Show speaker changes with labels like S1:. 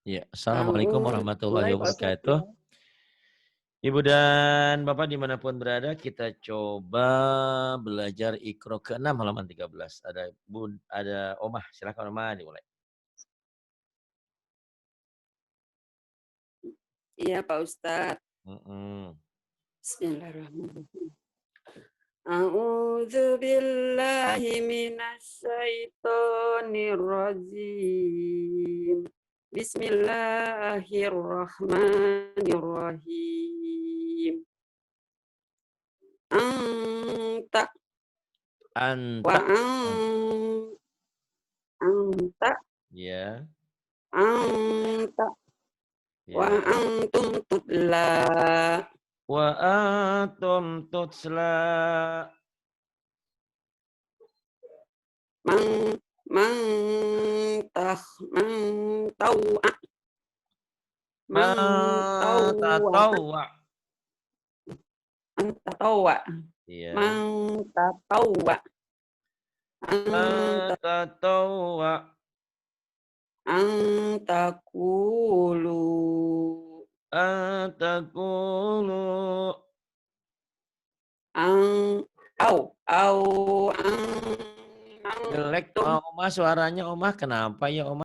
S1: Ya, Assalamualaikum warahmatullahi
S2: Mulai Pak Ustadz
S1: wabarakatuh.
S2: ya.
S1: Ibu dan Bapak dimanapun berada, kita coba belajar Iqra ke-6 halaman 13. Ada Omah, silakan Omah dimulai.
S2: Iya Pak Ustadz.
S1: Mm-mm.
S2: Bismillahirrahmanirrahim. A'udzu billahi minasyaitonir rajim. Bismillahirrahmanirrahim. Anta wa
S1: Anta,
S2: anta
S1: ya,
S2: anta wa
S1: ya.
S2: antum tutla
S1: Wa antum tutsla,
S2: man man tah man tau man tau
S1: tatawwa.
S2: man tatawa man
S1: Ya,
S2: tatawa
S1: tatawwa.
S2: antakulu
S1: Antakulu.
S2: an au
S1: Jelek,
S2: antum
S1: Omah suaranya Omah kenapa ya Omah?